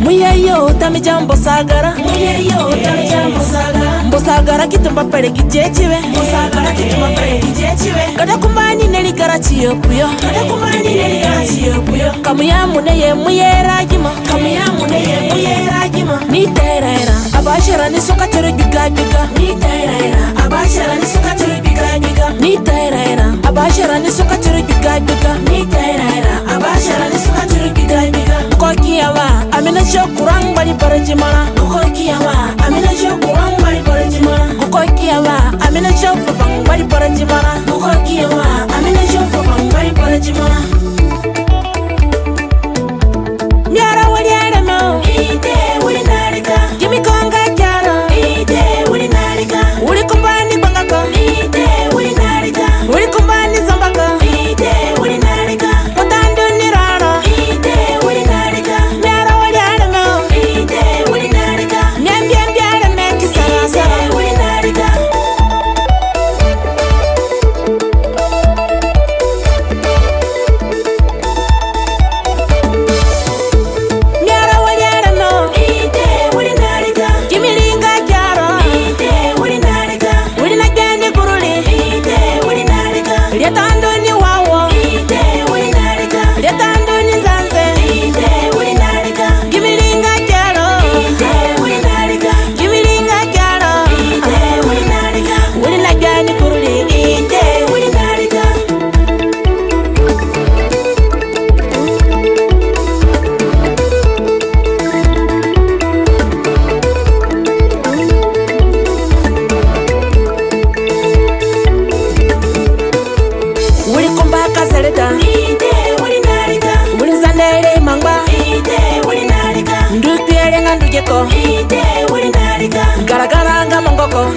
Muyeyo tamijambo sagara, mbosagara kitumba pere kijechiwe, kada kumbani neli garachiyo puyo, kamuyamune ye muyeragima, ni terera abashara ni sokatero giga, ni terera abashara ni sokatero giga, ni terera abashara ni sokatero giga, kokiyawa amina shokurang bari barajimana, kokiyawa amina shokurang bari barajimana, kokiyawa amina shofang bari barajimana, kokiyawa amina shofang bari barajimana. Nyara wali adamo ide wali narika, kimi konga kyara ide wali narika, wali kumbani bangaka ide wali narika, wali kumbani zambaka ide wali narika, potando nirara ide wali narika. Nyara wali adamo ide wali narika, nyambyambyara meki sara sara wali narika. Gara gara nga mongoko